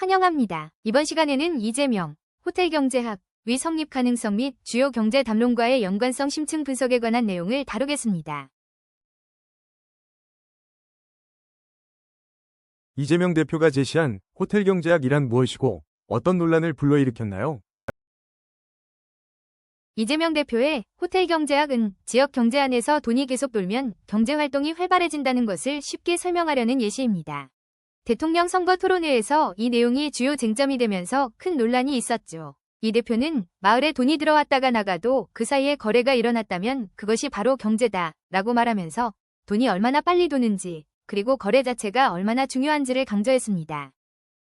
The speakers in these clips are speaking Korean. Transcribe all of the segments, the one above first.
환영합니다. 이번 시간에는 이재명, 호텔경제학, 위 성립 가능성 및 주요 경제 담론과의 연관성 심층 분석에 관한 내용을 다루겠습니다. 이재명 대표가 제시한 호텔경제학이란 무엇이고 어떤 논란을 불러일으켰나요? 이재명 대표의 호텔경제학은 지역 경제 안에서 돈이 계속 돌면 경제활동이 활발해진다는 것을 쉽게 설명하려는 예시입니다. 대통령 선거 토론회에서 이 내용이 주요 쟁점이 되면서 큰 논란이 있었죠. 이 대표는 마을에 돈이 들어왔다가 나가도 그 사이에 거래가 일어났다면 그것이 바로 경제다 라고 말하면서 돈이 얼마나 빨리 도는지 그리고 거래 자체가 얼마나 중요한지를 강조했습니다.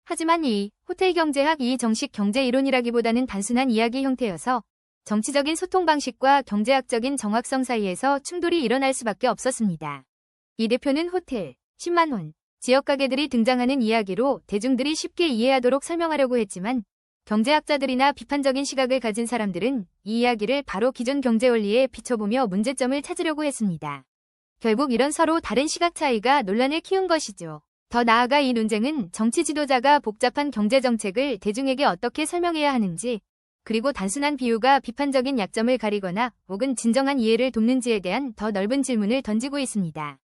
하지만 이 호텔경제학이 정식 경제 이론이라기보다는 단순한 이야기 형태여서 정치적인 소통 방식과 경제학적인 정확성 사이에서 충돌이 일어날 수밖에 없었습니다. 이 대표는 호텔, 10만 원, 지역 가게들이 등장하는 이야기로 대중들이 쉽게 이해하도록 설명하려고 했지만 경제학자들이나 비판적인 시각을 가진 사람들은 이 이야기를 바로 기존 경제 원리에 비춰보며 문제점을 찾으려고 했습니다. 결국 이런 서로 다른 시각 차이가 논란을 키운 것이죠. 더 나아가 이 논쟁은 정치 지도자가 복잡한 경제 정책을 대중에게 어떻게 설명해야 하는지, 그리고 단순한 비유가 비판적인 약점을 가리거나 혹은 진정한 이해를 돕는지에 대한 더 넓은 질문을 던지고 있습니다.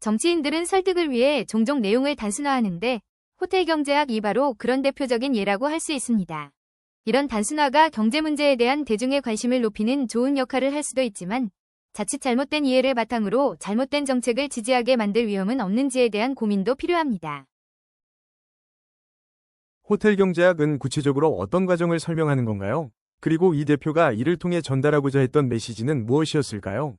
정치인들은 설득을 위해 종종 내용을 단순화하는데 호텔경제학이 바로 그런 대표적인 예라고 할 수 있습니다. 이런 단순화가 경제 문제에 대한 대중의 관심을 높이는 좋은 역할을 할 수도 있지만 자칫 잘못된 이해를 바탕으로 잘못된 정책을 지지하게 만들 위험은 없는지에 대한 고민도 필요합니다. 호텔경제학은 구체적으로 어떤 과정을 설명하는 건가요? 그리고 이 대표가 이를 통해 전달하고자 했던 메시지는 무엇이었을까요?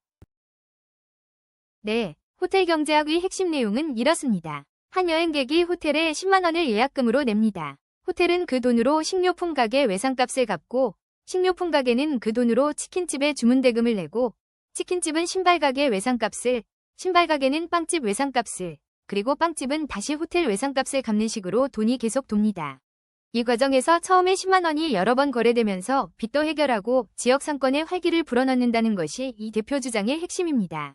네, 호텔경제학의 핵심 내용은 이렇습니다. 한 여행객이 호텔에 10만 원을 예약금으로 냅니다. 호텔은 그 돈으로 식료품 가게 외상값을 갚고 식료품 가게는 그 돈으로 치킨집에 주문 대금을 내고 치킨집은 신발 가게 외상값을, 신발 가게는 빵집 외상값을, 그리고 빵집은 다시 호텔 외상값을 갚는 식으로 돈이 계속 돕니다. 이 과정에서 처음에 10만 원이 여러 번 거래되면서 빚도 해결하고 지역 상권에 활기를 불어넣는다는 것이 이 대표 주장의 핵심입니다.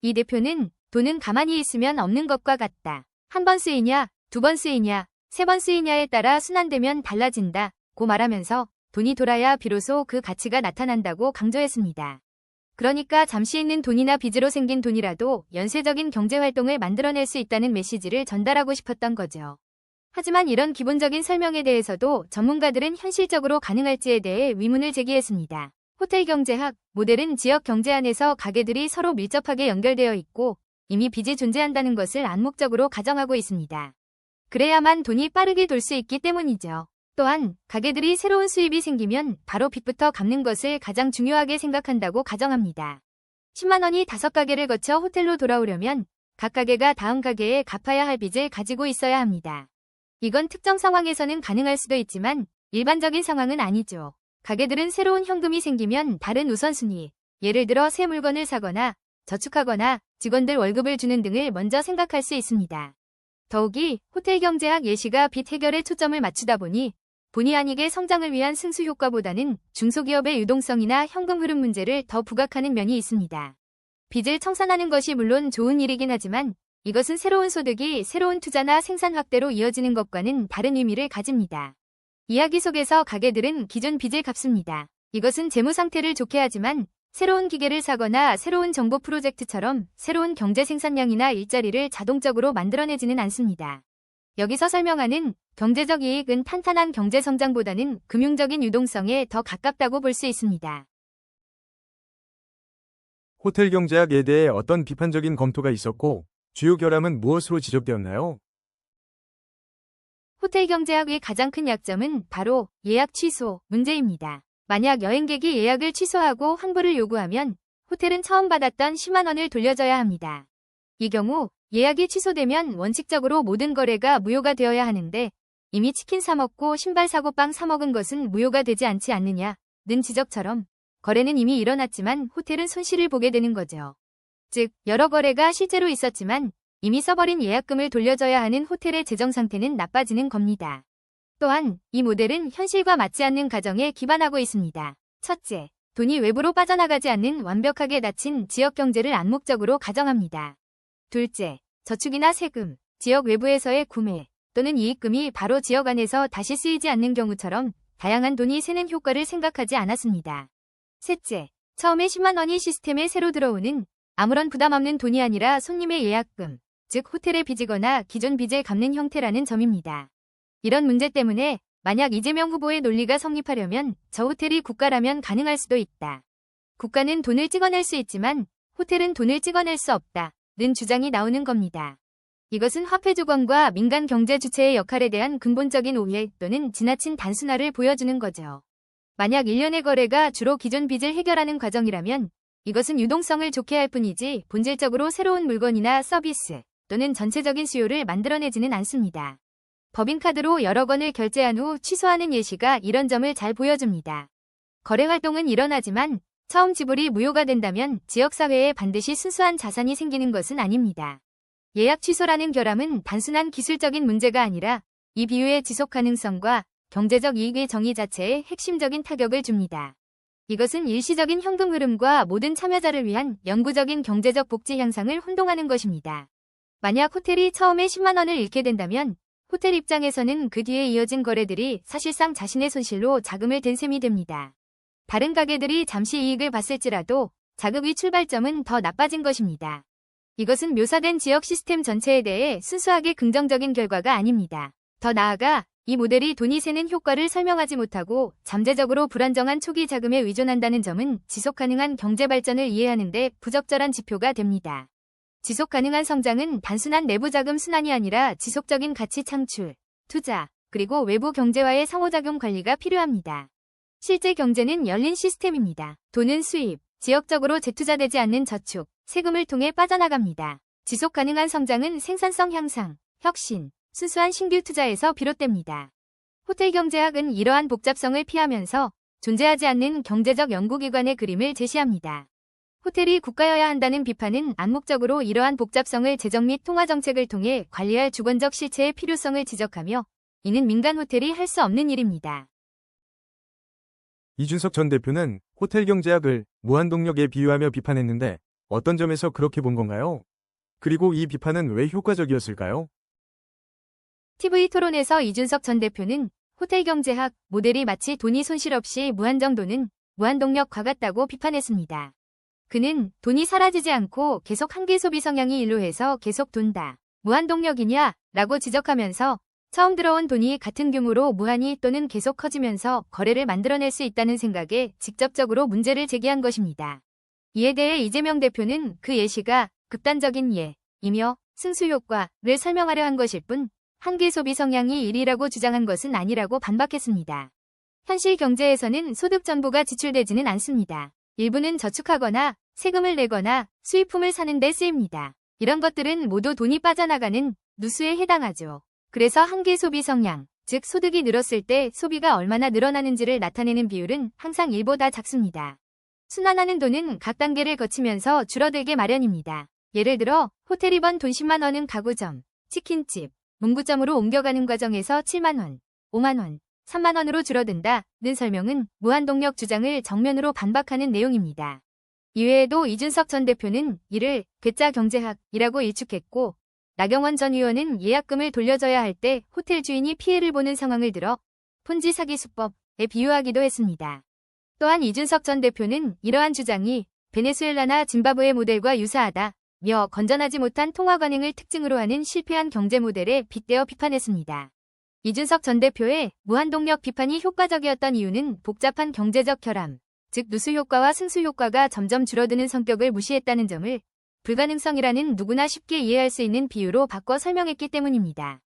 이 대표는 돈은 가만히 있으면 없는 것과 같다. 한 번 쓰이냐, 두 번 쓰이냐, 세 번 쓰이냐에 따라 순환되면 달라진다 고 말하면서 돈이 돌아야 비로소 그 가치가 나타난다고 강조했습니다. 그러니까 잠시 있는 돈이나 빚으로 생긴 돈이라도 연쇄적인 경제활동을 만들어낼 수 있다는 메시지를 전달하고 싶었던 거죠. 하지만 이런 기본적인 설명에 대해서도 전문가들은 현실적으로 가능할지에 대해 의문을 제기했습니다. 호텔경제학 모델은 지역 경제 안에서 가게들이 서로 밀접하게 연결되어 있고 이미 빚이 존재한다는 것을 암묵적으로 가정하고 있습니다. 그래야만 돈이 빠르게 돌 수 있기 때문이죠. 또한 가게들이 새로운 수입이 생기면 바로 빚부터 갚는 것을 가장 중요하게 생각한다고 가정합니다. 10만 원이 5가게를 거쳐 호텔로 돌아오려면 각 가게가 다음 가게에 갚아야 할 빚을 가지고 있어야 합니다. 이건 특정 상황에서는 가능할 수도 있지만 일반적인 상황은 아니죠. 가게들은 새로운 현금이 생기면 다른 우선순위, 예를 들어 새 물건을 사거나 저축하거나 직원들 월급을 주는 등을 먼저 생각할 수 있습니다. 더욱이 호텔경제학 예시가 빚 해결에 초점을 맞추다 보니 본의 아니게 성장을 위한 승수 효과보다는 중소기업의 유동성이나 현금 흐름 문제를 더 부각하는 면이 있습니다. 빚을 청산하는 것이 물론 좋은 일이긴 하지만 이것은 새로운 소득이 새로운 투자나 생산 확대로 이어지는 것과는 다른 의미를 가집니다. 이야기 속에서 가게들은 기존 빚을 갚습니다. 이것은 재무 상태를 좋게 하지만 새로운 기계를 사거나 새로운 정보 프로젝트처럼 새로운 경제 생산량이나 일자리를 자동적으로 만들어내지는 않습니다. 여기서 설명하는 경제적 이익은 탄탄한 경제 성장보다는 금융적인 유동성에 더 가깝다고 볼 수 있습니다. 호텔경제학에 대해 어떤 비판적인 검토가 있었고 주요 결함은 무엇으로 지적되었나요? 호텔경제학의 가장 큰 약점은 바로 예약 취소 문제입니다. 만약 여행객이 예약을 취소하고 환불을 요구하면 호텔은 처음 받았던 10만 원을 돌려줘야 합니다. 이 경우 예약이 취소되면 원칙적으로 모든 거래가 무효가 되어야 하는데 이미 치킨 사 먹고 신발 사고 빵 사 먹은 것은 무효가 되지 않지 않느냐는 지적처럼 거래는 이미 일어났지만 호텔은 손실을 보게 되는 거죠. 즉 여러 거래가 실제로 있었지만 이미 써버린 예약금을 돌려줘야 하는 호텔의 재정 상태는 나빠지는 겁니다. 또한 이 모델은 현실과 맞지 않는 가정에 기반하고 있습니다. 첫째, 돈이 외부로 빠져나가지 않는 완벽하게 닫힌 지역 경제를 암묵적으로 가정합니다. 둘째, 저축이나 세금, 지역 외부에서의 구매, 또는 이익금이 바로 지역 안에서 다시 쓰이지 않는 경우처럼 다양한 돈이 새는 효과를 생각하지 않았습니다. 셋째, 처음에 10만 원이 시스템에 새로 들어오는 아무런 부담 없는 돈이 아니라 손님의 예약금, 즉 호텔의 빚이거나 기존 빚을 갚는 형태라는 점입니다. 이런 문제 때문에 만약 이재명 후보의 논리가 성립하려면 저 호텔이 국가라면 가능할 수도 있다. 국가는 돈을 찍어낼 수 있지만 호텔은 돈을 찍어낼 수 없다는 주장이 나오는 겁니다. 이것은 화폐 주권과 민간 경제 주체의 역할에 대한 근본적인 오해 또는 지나친 단순화를 보여주는 거죠. 만약 일련의 거래가 주로 기존 빚을 해결하는 과정이라면 이것은 유동성을 좋게 할 뿐이지 본질적으로 새로운 물건이나 서비스 또는 전체적인 수요를 만들어내지는 않습니다. 법인카드로 여러 건을 결제한 후 취소하는 예시가 이런 점을 잘 보여줍니다. 거래 활동은 일어나지만 처음 지불이 무효가 된다면 지역사회에 반드시 순수한 자산이 생기는 것은 아닙니다. 예약 취소라는 결함은 단순한 기술적인 문제가 아니라 이 비유의 지속 가능성과 경제적 이익의 정의 자체에 핵심적인 타격을 줍니다. 이것은 일시적인 현금 흐름과 모든 참여자를 위한 영구적인 경제적 복지 향상을 혼동하는 것입니다. 만약 호텔이 처음에 10만 원을 잃게 된다면 호텔 입장에서는 그 뒤에 이어진 거래들이 사실상 자신의 손실로 자금을 댄 셈이 됩니다. 다른 가게들이 잠시 이익을 봤을지라도 자극의 출발점은 더 나빠진 것입니다. 이것은 묘사된 지역 시스템 전체에 대해 순수하게 긍정적인 결과가 아닙니다. 더 나아가 이 모델이 돈이 새는 효과를 설명하지 못하고 잠재적으로 불안정한 초기 자금에 의존한다는 점은 지속가능한 경제 발전을 이해하는 데 부적절한 지표가 됩니다. 지속가능한 성장은 단순한 내부 자금 순환이 아니라 지속적인 가치 창출, 투자, 그리고 외부 경제와의 상호작용 관리가 필요합니다. 실제 경제는 열린 시스템입니다. 돈은 수입, 지역적으로 재투자되지 않는 저축, 세금을 통해 빠져나갑니다. 지속가능한 성장은 생산성 향상, 혁신, 순수한 신규 투자에서 비롯됩니다. 호텔 경제학은 이러한 복잡성을 피하면서 존재하지 않는 경제적 연구기관의 그림을 제시합니다. 호텔이 국가여야 한다는 비판은 암묵적으로 이러한 복잡성을 재정 및 통화 정책을 통해 관리할 주권적 실체의 필요성을 지적하며 이는 민간 호텔이 할 수 없는 일입니다. 이준석 전 대표는 호텔 경제학을 무한동력에 비유하며 비판했는데 어떤 점에서 그렇게 본 건가요? 그리고 이 비판은 왜 효과적이었을까요? TV 토론에서 이준석 전 대표는 호텔 경제학 모델이 마치 돈이 손실 없이 무한정 도는 무한동력과 같다고 비판했습니다. 그는 돈이 사라지지 않고 계속 한계 소비 성향이 일로해서 계속 돈다. 무한동력이냐? 라고 지적하면서 처음 들어온 돈이 같은 규모로 무한히 또는 계속 커지면서 거래를 만들어낼 수 있다는 생각에 직접적으로 문제를 제기한 것입니다. 이에 대해 이재명 대표는 그 예시가 극단적인 예이며 승수효과를 설명하려 한 것일 뿐 한계 소비 성향이 1이라고 주장한 것은 아니라고 반박했습니다. 현실 경제에서는 소득 전부가 지출되지는 않습니다. 일부는 저축하거나 세금을 내거나 수입품을 사는 데 쓰입니다. 이런 것들은 모두 돈이 빠져나가는 누수에 해당하죠. 그래서 한계 소비 성향, 즉 소득이 늘었을 때 소비가 얼마나 늘어나는지를 나타내는 비율은 항상 1보다 작습니다. 순환하는 돈은 각 단계를 거치면서 줄어들게 마련입니다. 예를 들어 호텔이 번 돈 10만 원은 가구점, 치킨집, 문구점으로 옮겨가는 과정에서 7만 원, 5만 원, 3만 원으로 줄어든다는 설명은 무한동력 주장을 정면으로 반박하는 내용입니다. 이외에도 이준석 전 대표는 이를 괴짜 경제학이라고 일축했고 나경원 전 의원은 예약금을 돌려줘야 할 때 호텔 주인이 피해를 보는 상황을 들어 폰지 사기 수법에 비유하기도 했습니다. 또한 이준석 전 대표는 이러한 주장이 베네수엘라나 짐바브웨 모델과 유사하다며 건전하지 못한 통화 관행을 특징으로 하는 실패한 경제 모델에 빗대어 비판했습니다. 이준석 전 대표의 무한동력 비판이 효과적이었던 이유는 복잡한 경제적 결함, 즉 누수 효과와 승수 효과가 점점 줄어드는 성격을 무시했다는 점을 불가능성이라는 누구나 쉽게 이해할 수 있는 비유로 바꿔 설명했기 때문입니다.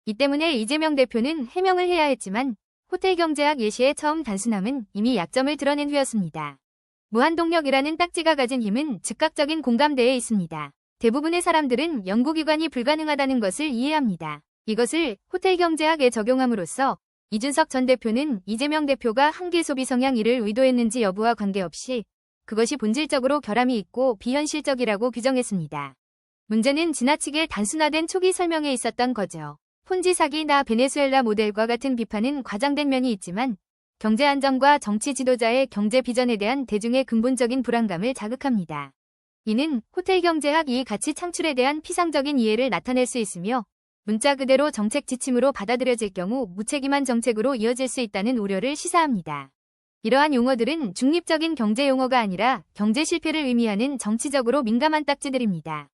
이 때문에 이재명 대표는 해명을 해야 했지만 호텔 경제학 예시의 처음 단순함은 이미 약점을 드러낸 후였습니다. 무한동력이라는 딱지가 가진 힘은 즉각적인 공감대에 있습니다. 대부분의 사람들은 연구기관이 불가능하다는 것을 이해합니다. 이것을 호텔 경제학에 적용함으로써 이준석 전 대표는 이재명 대표가 한계 소비 성향 1을 의도했는지 여부와 관계없이 그것이 본질적으로 결함이 있고 비현실적이라고 규정했습니다. 문제는 지나치게 단순화된 초기 설명에 있었던 거죠. 폰지 사기나 베네수엘라 모델과 같은 비판은 과장된 면이 있지만 경제 안정과 정치 지도자의 경제 비전에 대한 대중의 근본적인 불안감을 자극합니다. 이는 호텔 경제학 이 가치 창출에 대한 피상적인 이해를 나타낼 수 있으며 문자 그대로 정책 지침으로 받아들여질 경우 무책임한 정책으로 이어질 수 있다는 우려를 시사합니다. 이러한 용어들은 중립적인 경제 용어가 아니라 경제 실패를 의미하는 정치적으로 민감한 딱지들입니다.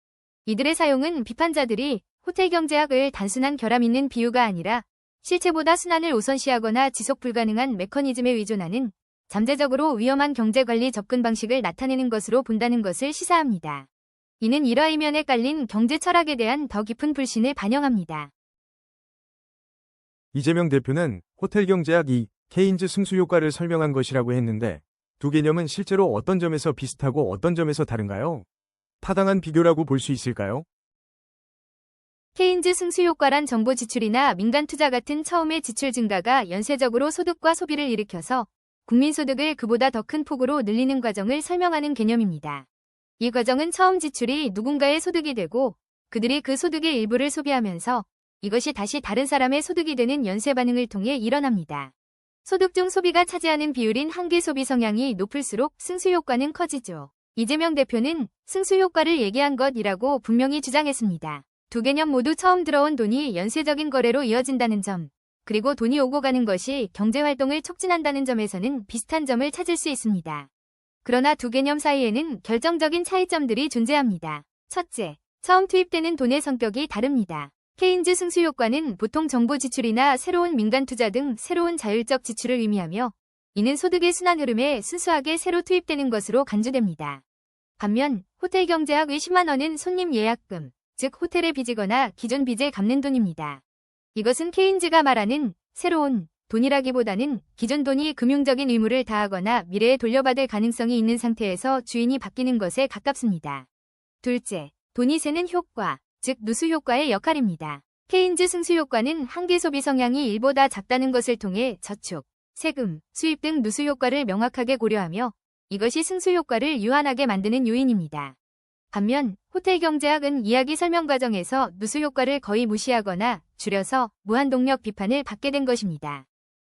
이들의 사용은 비판자들이 호텔 경제학을 단순한 결함 있는 비유가 아니라 실체보다 순환을 우선시하거나 지속 불가능한 메커니즘에 의존하는 잠재적으로 위험한 경제관리 접근 방식을 나타내는 것으로 본다는 것을 시사합니다. 이는 일화 이면에 깔린 경제 철학에 대한 더 깊은 불신을 반영합니다. 이재명 대표는 호텔 경제학 케인즈 승수 효과를 설명한 것이라고 했는데 두 개념은 실제로 어떤 점에서 비슷하고 어떤 점에서 다른가요? 타당한 비교라고 볼 수 있을까요? 케인즈 승수 효과란 정부 지출이나 민간 투자 같은 처음의 지출 증가가 연쇄적으로 소득과 소비를 일으켜서 국민 소득을 그보다 더 큰 폭으로 늘리는 과정을 설명하는 개념입니다. 이 과정은 처음 지출이 누군가의 소득이 되고 그들이 그 소득의 일부를 소비하면서 이것이 다시 다른 사람의 소득이 되는 연쇄 반응을 통해 일어납니다. 소득 중 소비가 차지하는 비율인 한계 소비 성향이 높을수록 승수 효과는 커지죠. 이재명 대표는 승수 효과를 얘기한 것이라고 분명히 주장했습니다. 두 개념 모두 처음 들어온 돈이 연쇄적인 거래로 이어진다는 점, 그리고 돈이 오고 가는 것이 경제활동을 촉진한다는 점에서는 비슷한 점을 찾을 수 있습니다. 그러나 두 개념 사이에는 결정적인 차이점들이 존재합니다. 첫째, 처음 투입되는 돈의 성격이 다릅니다. 케인즈 승수 효과는 보통 정부 지출이나 새로운 민간 투자 등 새로운 자율적 지출을 의미하며 이는 소득의 순환 흐름에 순수하게 새로 투입되는 것으로 간주됩니다. 반면 호텔 경제학의 10만 원은 손님 예약금, 즉 호텔의 빚이거나 기존 빚을 갚는 돈입니다. 이것은 케인즈가 말하는 새로운 돈이라기보다는 기존 돈이 금융적인 의무를 다하거나 미래에 돌려받을 가능성이 있는 상태에서 주인이 바뀌는 것에 가깝습니다. 둘째, 돈이 새는 효과, 즉 누수 효과의 역할입니다. 케인즈 승수 효과는 한계 소비 성향이 1보다 작다는 것을 통해 저축, 세금, 수입 등 누수 효과를 명확하게 고려하며 이것이 승수 효과를 유한하게 만드는 요인입니다. 반면 호텔 경제학은 이야기 설명 과정에서 누수 효과를 거의 무시하거나 줄여서 무한동력 비판을 받게 된 것입니다.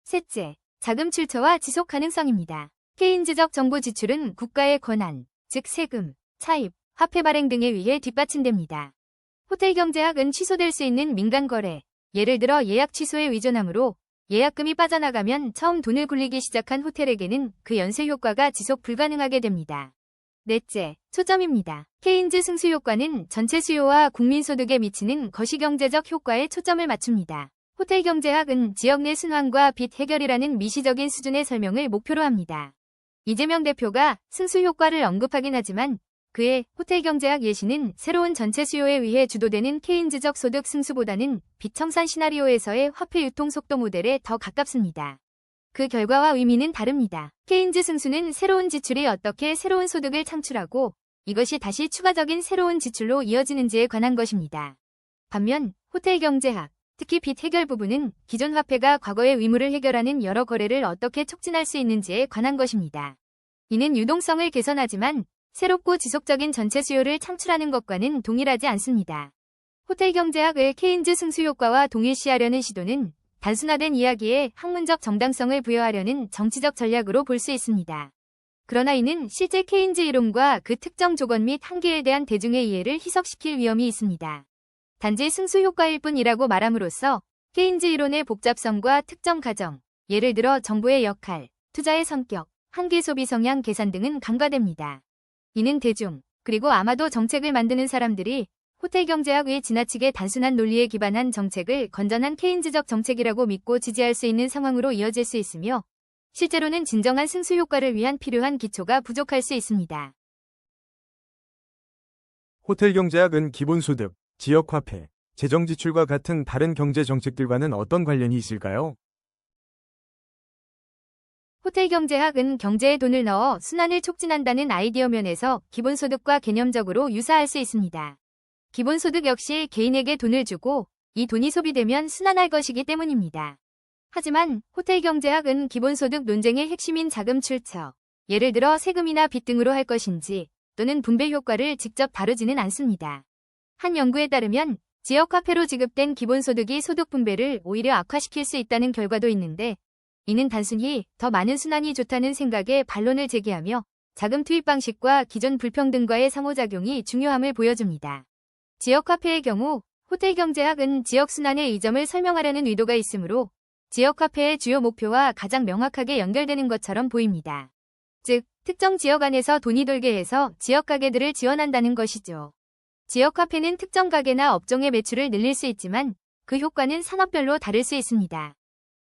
셋째, 자금 출처와 지속 가능성입니다. 케인즈적 정부 지출은 국가의 권한, 즉 세금, 차입, 화폐 발행 등에 의해 뒷받침됩니다. 호텔 경제학은 취소될 수 있는 민간 거래, 예를 들어 예약 취소에 의존하므로 예약금이 빠져나가면 처음 돈을 굴리기 시작한 호텔에게는 그 연쇄 효과가 지속 불가능하게 됩니다. 넷째, 초점입니다. 케인즈 승수 효과는 전체 수요와 국민 소득에 미치는 거시경제적 효과에 초점을 맞춥니다. 호텔 경제학은 지역 내 순환과 빚 해결이라는 미시적인 수준의 설명을 목표로 합니다. 이재명 대표가 승수 효과를 언급하긴 하지만 그의 호텔 경제학 예시는 새로운 전체 수요에 의해 주도되는 케인즈적 소득 승수보다는 빚 청산 시나리오에서의 화폐 유통 속도 모델에 더 가깝습니다. 그 결과와 의미는 다릅니다. 케인즈 승수는 새로운 지출이 어떻게 새로운 소득을 창출하고 이것이 다시 추가적인 새로운 지출로 이어지는지에 관한 것입니다. 반면 호텔 경제학, 특히 빚 해결 부분은 기존 화폐가 과거의 의무를 해결하는 여러 거래를 어떻게 촉진할 수 있는지에 관한 것입니다. 이는 유동성을 개선하지만 새롭고 지속적인 전체 수요를 창출하는 것과는 동일하지 않습니다. 호텔 경제학을 케인즈 승수 효과와 동일시하려는 시도는 단순화된 이야기에 학문적 정당성을 부여하려는 정치적 전략으로 볼 수 있습니다. 그러나 이는 실제 케인즈 이론과 그 특정 조건 및 한계에 대한 대중의 이해를 희석시킬 위험이 있습니다. 단지 승수 효과일 뿐이라고 말함으로써 케인즈 이론의 복잡성과 특정 가정, 예를 들어 정부의 역할, 투자의 성격, 한계 소비 성향 계산 등은 간과됩니다. 이는 대중, 그리고 아마도 정책을 만드는 사람들이 호텔 경제학의 지나치게 단순한 논리에 기반한 정책을 건전한 케인즈적 정책이라고 믿고 지지할 수 있는 상황으로 이어질 수 있으며 실제로는 진정한 승수 효과를 위한 필요한 기초가 부족할 수 있습니다. 호텔 경제학은 기본소득, 지역화폐, 재정지출과 같은 다른 경제 정책들과는 어떤 관련이 있을까요? 호텔 경제학은 경제에 돈을 넣어 순환을 촉진한다는 아이디어 면에서 기본소득과 개념적으로 유사할 수 있습니다. 기본소득 역시 개인에게 돈을 주고 이 돈이 소비되면 순환할 것이기 때문입니다. 하지만 호텔 경제학은 기본소득 논쟁의 핵심인 자금 출처, 예를 들어 세금이나 빚 등으로 할 것인지 또는 분배 효과를 직접 다루지는 않습니다. 한 연구에 따르면 지역화폐로 지급된 기본소득이 소득 분배를 오히려 악화시킬 수 있다는 결과도 있는데 이는 단순히 더 많은 순환이 좋다는 생각에 반론을 제기하며 자금 투입 방식과 기존 불평등과의 상호작용이 중요함을 보여줍니다. 지역화폐의 경우 호텔 경제학은 지역 순환의 이점을 설명하려는 의도가 있으므로 지역 화폐의 주요 목표와 가장 명확하게 연결되는 것처럼 보입니다. 즉, 특정 지역 안에서 돈이 돌게 해서 지역 가게들을 지원한다는 것이죠. 지역 화폐는 특정 가게나 업종의 매출을 늘릴 수 있지만 그 효과는 산업별로 다를 수 있습니다.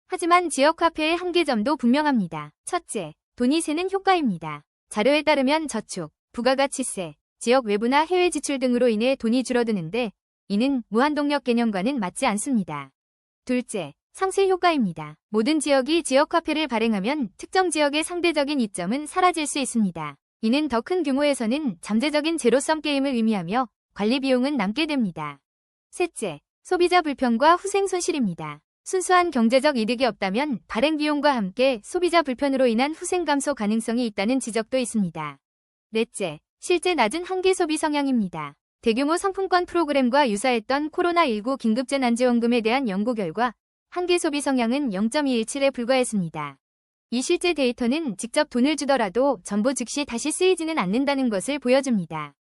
하지만 지역 화폐의 한계점도 분명합니다. 첫째, 돈이 새는 효과입니다. 자료에 따르면 저축, 부가가치세, 지역 외부나 해외 지출 등으로 인해 돈이 줄어드는데 이는 무한동력 개념과는 맞지 않습니다. 둘째, 상쇄 효과입니다. 모든 지역이 지역 화폐를 발행하면 특정 지역의 상대적인 이점은 사라질 수 있습니다. 이는 더 큰 규모에서는 잠재적인 제로섬 게임을 의미하며 관리 비용은 남게 됩니다. 셋째, 소비자 불편과 후생 손실입니다. 순수한 경제적 이득이 없다면 발행 비용과 함께 소비자 불편으로 인한 후생 감소 가능성이 있다는 지적도 있습니다. 넷째, 실제 낮은 한계 소비 성향입니다. 대규모 상품권 프로그램과 유사했던 코로나19 긴급재난지원금에 대한 연구 결과 한계 소비 성향은 0.217에 불과했습니다. 이 실제 데이터는 직접 돈을 주더라도 전부 즉시 다시 쓰이지는 않는다는 것을 보여줍니다.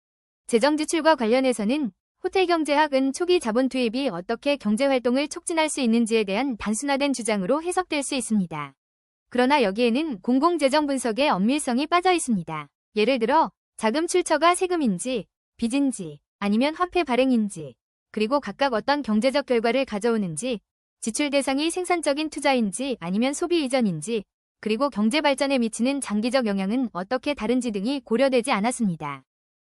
재정 지출과 관련해서는 호텔 경제학은 초기 자본 투입이 어떻게 경제 활동을 촉진할 수 있는지에 대한 단순화된 주장으로 해석될 수 있습니다. 그러나 여기에는 공공재정 분석의 엄밀성이 빠져 있습니다. 예를 들어 자금 출처가 세금인지, 빚인지, 아니면 화폐 발행인지, 그리고 각각 어떤 경제적 결과를 가져오는지, 지출 대상이 생산적인 투자인지 아니면 소비 이전인지, 그리고 경제 발전에 미치는 장기적 영향은 어떻게 다른지 등이 고려되지 않았습니다.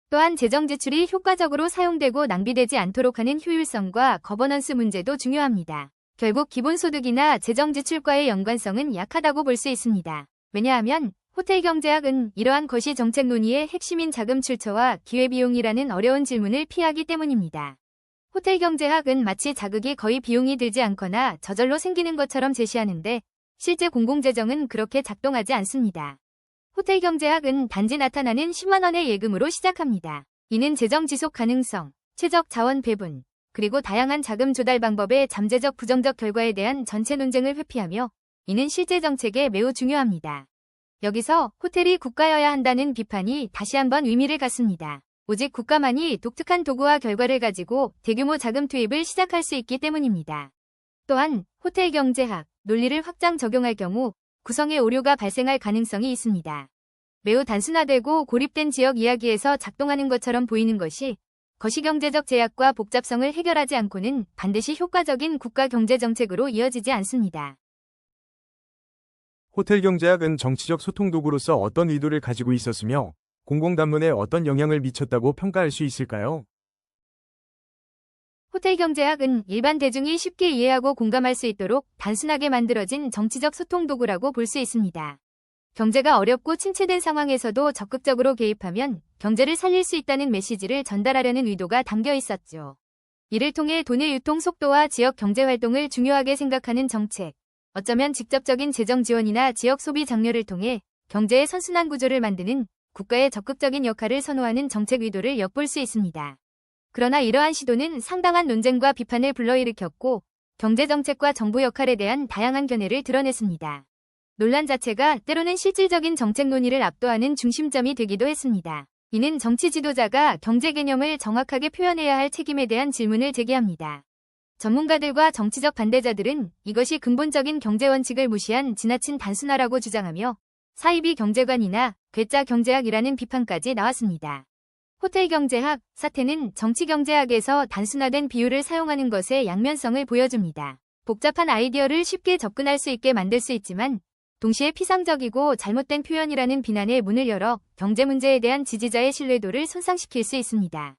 또한 재정 지출이 효과적으로 사용되고 낭비되지 않도록 하는 효율성과 거버넌스 문제도 중요합니다. 결국 기본소득이나 재정 지출과의 연관성은 약하다고 볼 수 있습니다. 왜냐하면 호텔 경제학은 이러한 것이 정책 논의의 핵심인 자금 출처와 기회비용이라는 어려운 질문을 피하기 때문입니다. 호텔 경제학은 마치 자극이 거의 비용이 들지 않거나 저절로 생기는 것처럼 제시하는데 실제 공공재정은 그렇게 작동하지 않습니다. 호텔 경제학은 단지 나타나는 10만 원의 예금으로 시작합니다. 이는 재정 지속 가능성, 최적 자원 배분, 그리고 다양한 자금 조달 방법의 잠재적 부정적 결과에 대한 전체 논쟁을 회피하며 이는 실제 정책에 매우 중요합니다. 여기서 호텔이 국가여야 한다는 비판이 다시 한번 의미를 갖습니다. 오직 국가만이 독특한 도구와 결과를 가지고 대규모 자금 투입을 시작할 수 있기 때문입니다. 또한 호텔 경제학, 논리를 확장 적용할 경우 구성의 오류가 발생할 가능성이 있습니다. 매우 단순화되고 고립된 지역 이야기에서 작동하는 것처럼 보이는 것이 거시경제적 제약과 복잡성을 해결하지 않고는 반드시 효과적인 국가 경제 정책으로 이어지지 않습니다. 호텔 경제학은 정치적 소통 도구로서 어떤 의도를 가지고 있었으며 공공담론에 어떤 영향을 미쳤다고 평가할 수 있을까요? 호텔 경제학은 일반 대중이 쉽게 이해하고 공감할 수 있도록 단순하게 만들어진 정치적 소통 도구라고 볼 수 있습니다. 경제가 어렵고 침체된 상황에서도 적극적으로 개입하면 경제를 살릴 수 있다는 메시지를 전달하려는 의도가 담겨 있었죠. 이를 통해 돈의 유통 속도와 지역 경제 활동을 중요하게 생각하는 정책, 어쩌면 직접적인 재정 지원이나 지역 소비 장려를 통해 경제의 선순환 구조를 만드는 국가의 적극적인 역할을 선호하는 정책 의도를 엿볼 수 있습니다. 그러나 이러한 시도는 상당한 논쟁과 비판을 불러일으켰고 경제정책과 정부 역할에 대한 다양한 견해를 드러냈습니다. 논란 자체가 때로는 실질적인 정책 논의를 압도하는 중심점이 되기도 했습니다. 이는 정치 지도자가 경제 개념을 정확하게 표현해야 할 책임에 대한 질문을 제기합니다. 전문가들과 정치적 반대자들은 이것이 근본적인 경제 원칙을 무시한 지나친 단순화라고 주장하며 사이비 경제관이나 괴짜 경제학이라는 비판까지 나왔습니다. 호텔 경제학 사태는 정치 경제학에서 단순화된 비유를 사용하는 것의 양면성을 보여줍니다. 복잡한 아이디어를 쉽게 접근할 수 있게 만들 수 있지만 동시에 피상적이고 잘못된 표현이라는 비난의 문을 열어 경제 문제에 대한 지지자의 신뢰도를 손상시킬 수 있습니다.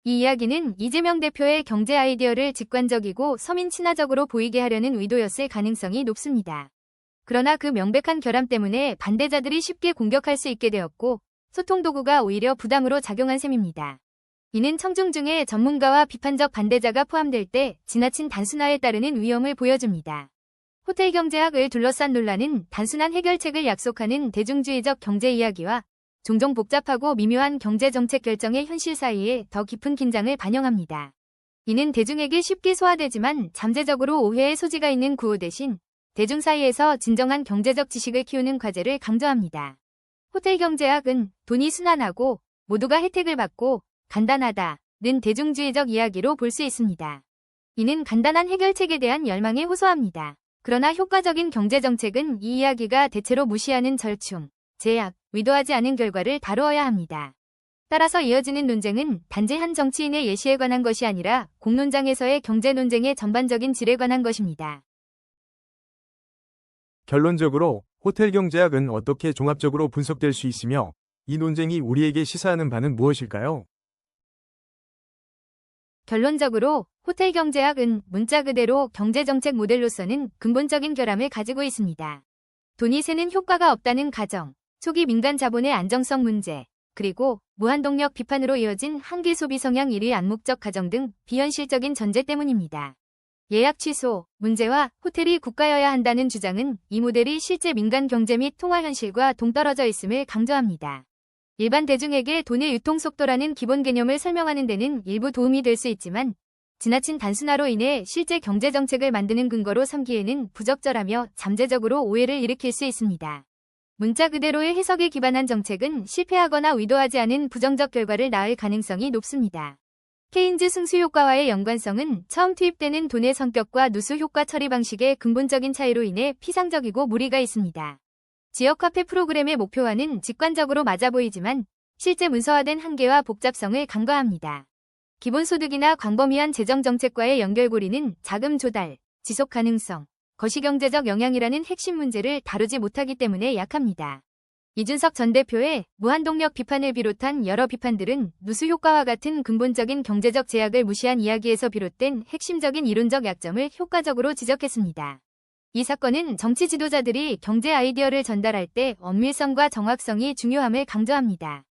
이 이야기는 이재명 대표의 경제 아이디어를 직관적이고 서민 친화적으로 보이게 하려는 의도였을 가능성이 높습니다. 그러나 그 명백한 결함 때문에 반대자들이 쉽게 공격할 수 있게 되었고 소통 도구가 오히려 부담으로 작용한 셈입니다. 이는 청중 중에 전문가와 비판적 반대자가 포함될 때 지나친 단순화에 따르는 위험을 보여줍니다. 호텔 경제학을 둘러싼 논란은 단순한 해결책을 약속하는 대중주의적 경제 이야기와 종종 복잡하고 미묘한 경제 정책 결정의 현실 사이에 더 깊은 긴장을 반영합니다. 이는 대중에게 쉽게 소화되지만 잠재적으로 오해의 소지가 있는 구호 대신 대중 사이에서 진정한 경제적 지식을 키우는 과제를 강조합니다. 호텔 경제학은 돈이 순환하고 모두가 혜택을 받고 간단하다는 대중주의적 이야기로 볼 수 있습니다. 이는 간단한 해결책에 대한 열망에 호소합니다. 그러나 효과적인 경제정책은 이 이야기가 대체로 무시하는 절충, 제약, 의도하지 않은 결과를 다루어야 합니다. 따라서 이어지는 논쟁은 단지 한 정치인의 예시에 관한 것이 아니라 공론장에서의 경제 논쟁의 전반적인 질에 관한 것입니다. 결론적으로 호텔 경제학은 어떻게 종합적으로 분석될 수 있으며 이 논쟁이 우리에게 시사하는 바는 무엇일까요? 결론적으로 호텔 경제학은 문자 그대로 경제정책 모델로서는 근본적인 결함을 가지고 있습니다. 돈이 새는 효과가 없다는 가정, 초기 민간 자본의 안정성 문제, 그리고 무한동력 비판으로 이어진 한계 소비 성향 1위 암묵적 가정 등 비현실적인 전제 때문입니다. 예약 취소 문제와 호텔이 국가여야 한다는 주장은 이 모델이 실제 민간 경제 및 통화 현실과 동떨어져 있음을 강조합니다. 일반 대중에게 돈의 유통 속도라는 기본 개념을 설명하는 데는 일부 도움이 될 수 있지만 지나친 단순화로 인해 실제 경제 정책을 만드는 근거로 삼기에는 부적절하며 잠재적으로 오해를 일으킬 수 있습니다. 문자 그대로의 해석에 기반한 정책은 실패하거나 의도하지 않은 부정적 결과를 낳을 가능성이 높습니다. 케인즈 승수 효과와의 연관성은 처음 투입되는 돈의 성격과 누수 효과 처리 방식의 근본적인 차이로 인해 피상적이고 무리가 있습니다. 지역화폐 프로그램의 목표와는 직관적으로 맞아 보이지만 실제 문서화된 한계와 복잡성을 간과합니다. 기본소득이나 광범위한 재정정책과의 연결고리는 자금 조달, 지속 가능성, 거시경제적 영향이라는 핵심 문제를 다루지 못하기 때문에 약합니다. 이준석 전 대표의 무한동력 비판을 비롯한 여러 비판들은 누수 효과와 같은 근본적인 경제적 제약을 무시한 이야기에서 비롯된 핵심적인 이론적 약점을 효과적으로 지적했습니다. 이 사건은 정치 지도자들이 경제 아이디어를 전달할 때 엄밀성과 정확성이 중요함을 강조합니다.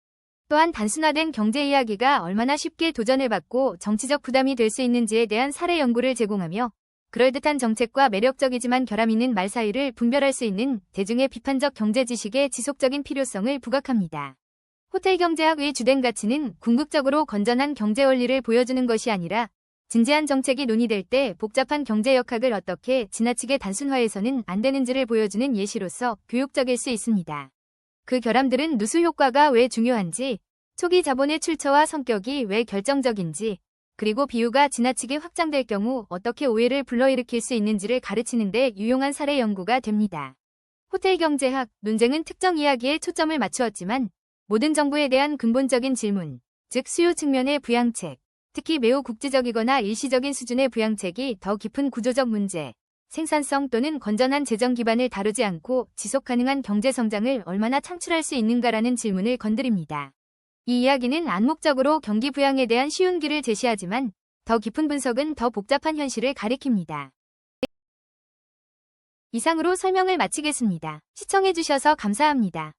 또한 단순화된 경제 이야기가 얼마나 쉽게 도전을 받고 정치적 부담이 될 수 있는지에 대한 사례 연구를 제공하며 그럴듯한 정책과 매력적이지만 결함 있는 말 사이를 분별할 수 있는 대중의 비판적 경제 지식의 지속적인 필요성을 부각합니다. 호텔 경제학의 주된 가치는 궁극적으로 건전한 경제 원리를 보여주는 것이 아니라 진지한 정책이 논의될 때 복잡한 경제 역학을 어떻게 지나치게 단순화해서는 안 되는지를 보여주는 예시로서 교육적일 수 있습니다. 그 결함들은 누수 효과가 왜 중요한지, 초기 자본의 출처와 성격이 왜 결정적인지, 그리고 비유가 지나치게 확장될 경우 어떻게 오해를 불러일으킬 수 있는지를 가르치는 데 유용한 사례 연구가 됩니다. 호텔 경제학 논쟁은 특정 이야기에 초점을 맞추었지만 모든 정보에 대한 근본적인 질문, 즉 수요 측면의 부양책, 특히 매우 국지적이거나 일시적인 수준의 부양책이 더 깊은 구조적 문제, 생산성 또는 건전한 재정 기반을 다루지 않고 지속 가능한 경제 성장을 얼마나 창출할 수 있는가라는 질문을 건드립니다. 이 이야기는 암묵적으로 경기 부양에 대한 쉬운 길을 제시하지만 더 깊은 분석은 더 복잡한 현실을 가리킵니다. 이상으로 설명을 마치겠습니다. 시청해주셔서 감사합니다.